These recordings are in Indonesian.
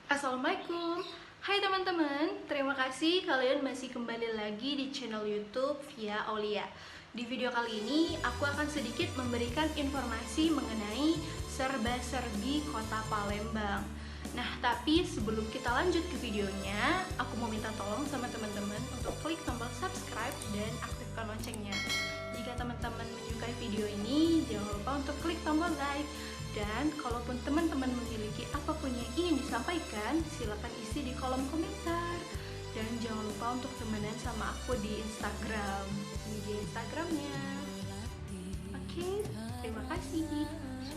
Assalamualaikum. Hai teman-teman, terima kasih kalian masih kembali lagi di channel YouTube Via Aulia. Di video kali ini aku akan sedikit memberikan informasi mengenai serba-serbi Kota Palembang. Nah, tapi sebelum kita lanjut ke videonya, aku mau minta tolong sama teman-teman untuk klik tombol subscribe dan aktifkan loncengnya. Jika teman-teman menyukai video ini, jangan lupa untuk klik tombol like. Dan kalaupun teman-teman memiliki apapun yang ingin disampaikan, silakan isi di kolom komentar. Dan jangan lupa untuk temenan sama aku di Instagram, di Instagramnya. Oke, terima kasih.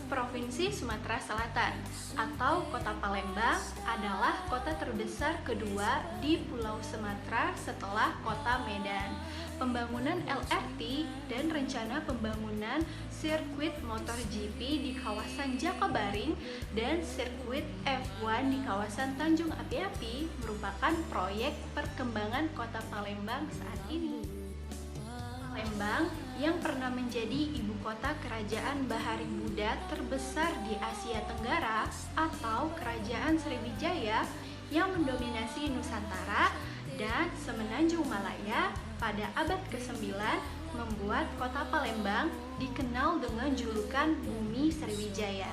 Provinsi Sumatera Selatan atau Kota Palembang adalah kota terbesar kedua di Pulau Sumatera setelah Kota Medan. Pembangunan LRT dan rencana pembangunan sirkuit MotoGP di kawasan Jakabaring dan sirkuit F1 di kawasan Tanjung Api-Api merupakan proyek perkembangan Kota Palembang saat ini. Palembang yang pernah menjadi ibu kota kerajaan Bahari Buddha terbesar di Asia Tenggara atau Kerajaan Sriwijaya yang mendominasi Nusantara dan Semenanjung Malaya pada abad ke-9 membuat Kota Palembang dikenal dengan julukan Bumi Sriwijaya.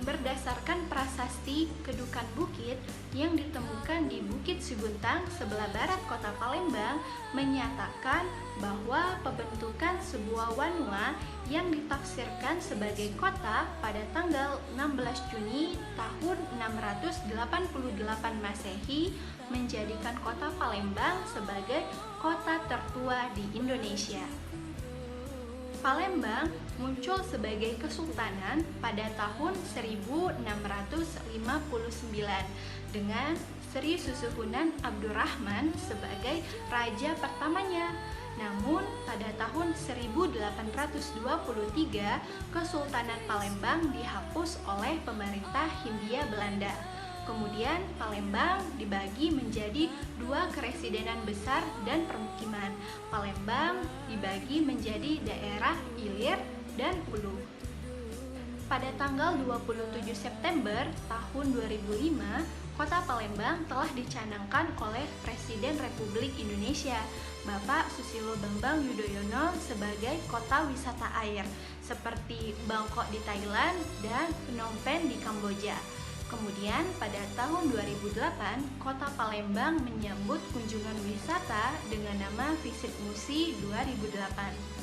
Berdasarkan prasasti Kedukan Bukit yang ditemukan di Bukit Siguntang sebelah barat Kota Palembang menyatakan bahwa pembentukan sebuah wanua yang ditafsirkan sebagai kota pada tanggal 16 Juni tahun 688 Masehi menjadikan Kota Palembang sebagai kota tertua di Indonesia. Palembang muncul sebagai kesultanan pada tahun 1659 dengan Sri Susuhunan Abdurrahman sebagai raja pertamanya. Namun pada tahun 1823 Kesultanan Palembang dihapus oleh pemerintah Hindia Belanda. Kemudian Palembang dibagi menjadi dua keresidenan besar dan permukiman. Palembang dibagi menjadi daerah Ilir dan Hulu. Pada tanggal 27 September tahun 2005, Kota Palembang telah dicanangkan oleh Presiden Republik Indonesia, Bapak Susilo Bambang Yudhoyono sebagai kota wisata air, seperti Bangkok di Thailand dan Phnom Penh di Kamboja. Kemudian pada tahun 2008, Kota Palembang menyambut kunjungan wisata dengan nama Visit Musi 2008.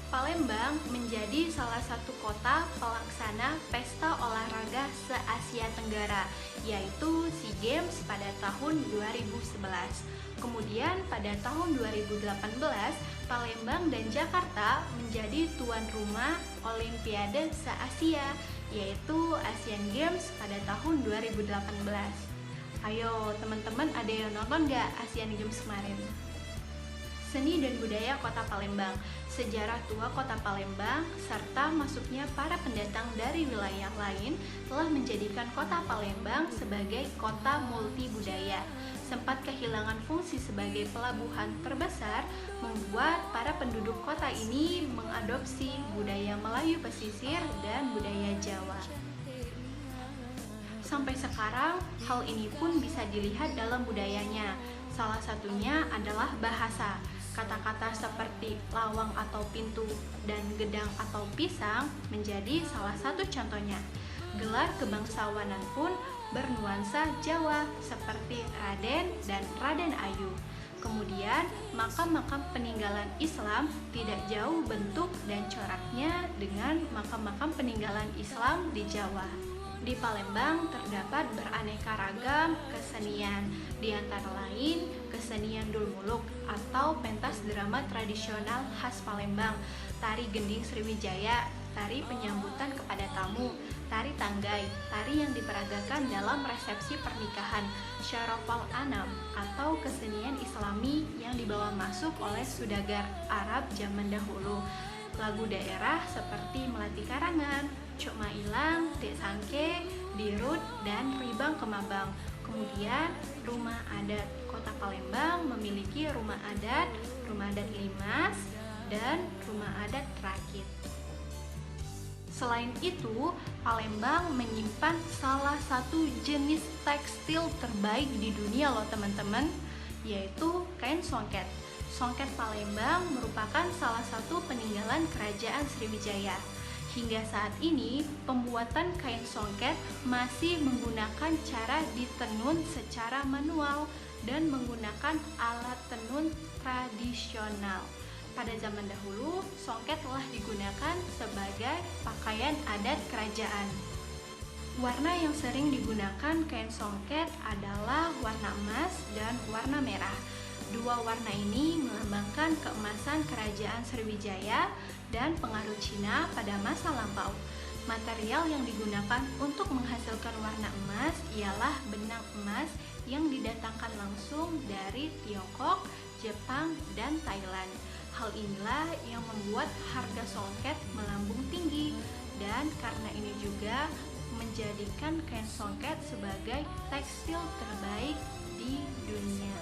Palembang menjadi salah satu kota pelaksana pesta olahraga se-Asia Tenggara, yaitu SEA Games pada tahun 2011. Kemudian pada tahun 2018, Palembang dan Jakarta menjadi tuan rumah Olimpiade se-Asia, yaitu Asian Games pada tahun 2018. Ayo teman-teman, ada yang nonton gak Asian Games kemarin? Seni dan budaya Kota Palembang, sejarah tua Kota Palembang, serta masuknya para pendatang dari wilayah lain telah menjadikan Kota Palembang sebagai kota multi budaya. Sempat kehilangan fungsi sebagai pelabuhan terbesar, membuat para penduduk kota ini mengadopsi budaya Melayu pesisir dan budaya Jawa. Sampai sekarang, hal ini pun bisa dilihat dalam budayanya. Salah satunya adalah bahasa. Kata-kata seperti lawang atau pintu dan gedang atau pisang menjadi salah satu contohnya. Gelar kebangsawanan pun bernuansa Jawa seperti Raden dan Raden Ayu. Kemudian, makam-makam peninggalan Islam tidak jauh bentuk dan coraknya dengan makam-makam peninggalan Islam di Jawa. Di Palembang terdapat beraneka ragam kesenian, di antara lain kesenian Dulmuluk atau pentas drama tradisional khas Palembang, tari gending Sriwijaya, tari penyambutan kepada tamu, tari tanggai, tari yang diperagakan dalam resepsi pernikahan, syarafal anam atau kesenian Islami yang dibawa masuk oleh saudagar Arab zaman dahulu. Lagu daerah seperti Melati Karangan, Cuk Mailang, Dek Sangke, Dirut, dan Ribang Kemabang. Kemudian rumah adat Kota Palembang memiliki rumah adat Limas, dan rumah adat Rakit. Selain itu, Palembang menyimpan salah satu jenis tekstil terbaik di dunia loh teman-teman, yaitu kain songket. Songket Palembang merupakan salah satu peninggalan Kerajaan Sriwijaya. Hingga saat ini, pembuatan kain songket masih menggunakan cara ditenun secara manual dan menggunakan alat tenun tradisional. Pada zaman dahulu, songket telah digunakan sebagai pakaian adat kerajaan. Warna yang sering digunakan kain songket adalah warna emas dan warna merah. Dua warna ini melambangkan keemasan Kerajaan Sriwijaya dan pengaruh Cina pada masa lampau. Material yang digunakan untuk menghasilkan warna emas ialah benang emas yang didatangkan langsung dari Tiongkok, Jepang, dan Thailand. Hal inilah yang membuat harga songket melambung tinggi, dan karena ini juga menjadikan kain songket sebagai tekstil terbaik di dunia.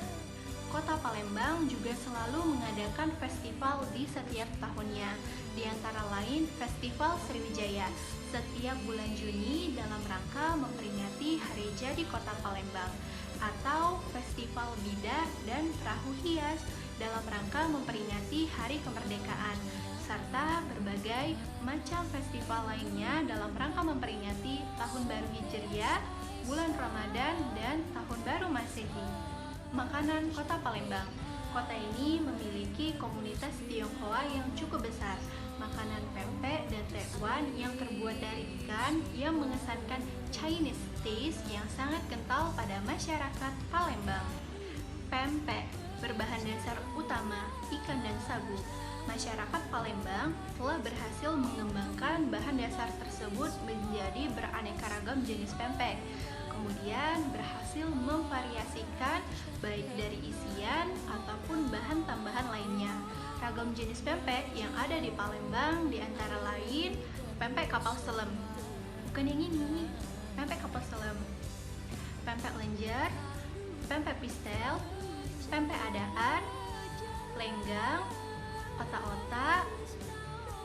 Kota Palembang juga selalu mengadakan festival di setiap tahunnya, di antara lain Festival Sriwijaya setiap bulan Juni dalam rangka memperingati Hari Jadi Kota Palembang, atau Festival Bida dan Perahu Hias dalam rangka memperingati Hari Kemerdekaan, serta berbagai macam festival lainnya dalam rangka memperingati Tahun Baru Hijriah, bulan Ramadan, dan Tahun Baru Masehi. Makanan Kota Palembang. Kota ini memiliki komunitas Tionghoa yang cukup besar. Makanan pempek dan tekwan yang terbuat dari ikan yang mengesankan Chinese taste yang sangat kental pada masyarakat Palembang. Pempek berbahan dasar utama ikan dan sagu. Masyarakat Palembang telah berhasil mengembangkan bahan dasar tersebut menjadi beraneka ragam jenis pempek. Kemudian berhasil memvariasikan baik dari isian ataupun bahan tambahan lainnya. Ragam jenis pempek yang ada di Palembang diantara lain pempek kapal selam, bukan yang ini, pempek kapal selam, pempek lenjer, pempek pistel, pempek adaan, lenggang, otak-otak,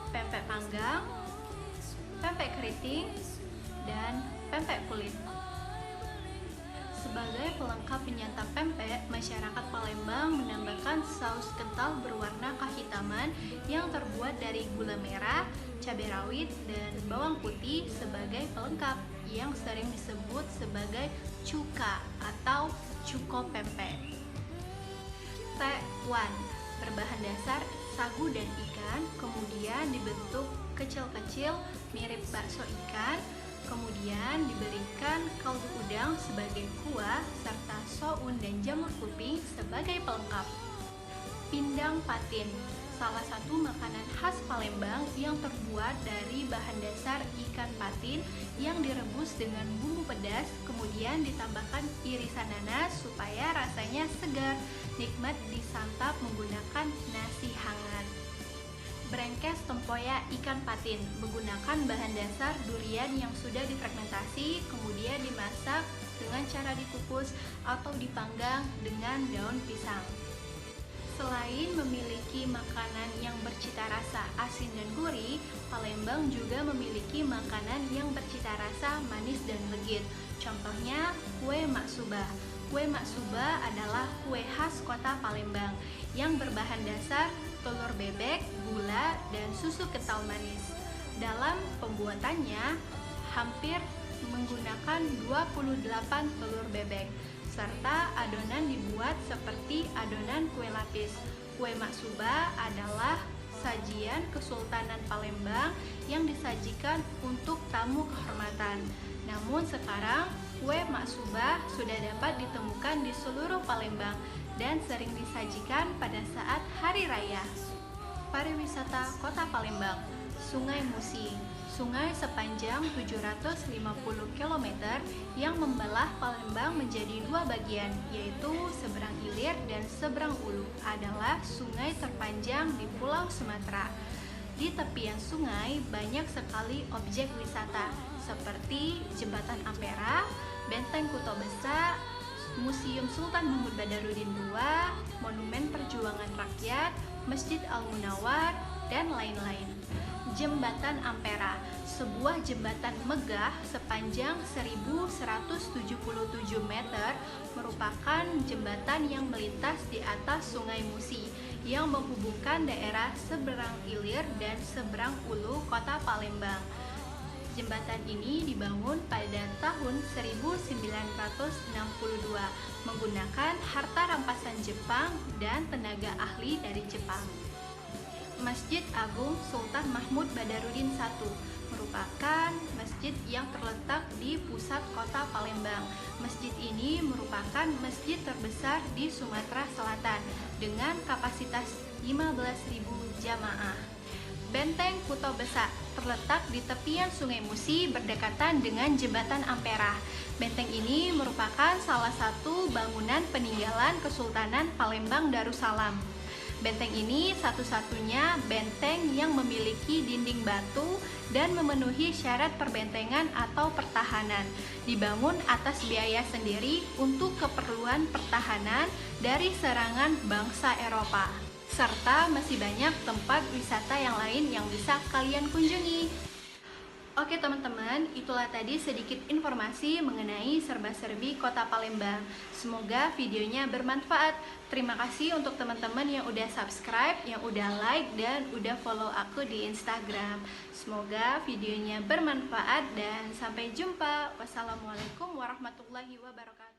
pempek panggang, pempek keriting, dan pempek kulit. Sebagai pelengkap penyantap pempek, masyarakat Palembang menambahkan saus kental berwarna kehitaman yang terbuat dari gula merah, cabai rawit, dan bawang putih sebagai pelengkap yang sering disebut sebagai cuka atau cuko pempek. Tekwan berbahan dasar sagu dan ikan, kemudian dibentuk kecil-kecil mirip bakso ikan, kemudian diberikan kaldu udang sebagai kuah, serta soun dan jamur kuping sebagai pelengkap. Pindang patin, salah satu makanan khas Palembang yang terbuat dari bahan dasar ikan patin yang direbus dengan bumbu pedas, kemudian ditambahkan irisan nanas supaya rasanya segar, nikmat disantap menggunakan nasi hangat. Brengkes tempoyak ikan patin menggunakan bahan dasar durian yang sudah difermentasi, kemudian dimasak dengan cara dikukus atau dipanggang dengan daun pisang. Selain memiliki makanan yang bercita rasa asin dan gurih, Palembang juga memiliki makanan yang bercita rasa manis dan legit. Contohnya kue maksuba. Kue maksuba adalah kue khas kota Palembang yang berbahan dasar telur bebek, gula, dan susu kental manis. Dalam pembuatannya, hampir menggunakan 28 telur bebek, serta adonan dibuat seperti adonan kue lapis. Kue maksuba adalah sajian Kesultanan Palembang yang disajikan untuk tamu kehormatan. Namun sekarang, kue maksuba sudah dapat ditemukan di seluruh Palembang dan sering disajikan pada saat hari raya. Pariwisata Kota Palembang. Sungai Musi, sungai sepanjang 750 km yang membelah Palembang menjadi dua bagian, yaitu seberang hilir dan seberang ulu, adalah sungai terpanjang di Pulau Sumatera. Di tepian sungai banyak sekali objek wisata seperti Jembatan Ampera, Benteng Kuto Besar, Museum Sultan Mahmud Badarudin II, Monumen Perjuangan Rakyat, Masjid Al-Munawar, dan lain-lain. Jembatan Ampera, sebuah jembatan megah sepanjang 1177 meter merupakan jembatan yang melintas di atas Sungai Musi yang menghubungkan daerah seberang ilir dan seberang ulu kota Palembang. Jembatan ini dibangun pada tahun 1962 menggunakan harta rampasan Jepang dan tenaga ahli dari Jepang. Masjid Agung Sultan Mahmud Badarudin I merupakan masjid yang terletak di pusat kota Palembang. Masjid ini merupakan masjid terbesar di Sumatera Selatan dengan kapasitas 15.000 jamaah. Benteng Kuto Besak terletak di tepian Sungai Musi berdekatan dengan Jembatan Ampera. Benteng ini merupakan salah satu bangunan peninggalan Kesultanan Palembang Darussalam. Benteng ini satu-satunya benteng yang memiliki dinding batu dan memenuhi syarat perbentengan atau pertahanan. Dibangun atas biaya sendiri untuk keperluan pertahanan dari serangan bangsa Eropa. Serta masih banyak tempat wisata yang lain yang bisa kalian kunjungi. Oke teman-teman, itulah tadi sedikit informasi mengenai serba-serbi kota Palembang. Semoga videonya bermanfaat. Terima kasih untuk teman-teman yang udah subscribe, yang udah like, dan udah follow aku di Instagram. Semoga videonya bermanfaat dan sampai jumpa. Wassalamualaikum warahmatullahi wabarakatuh.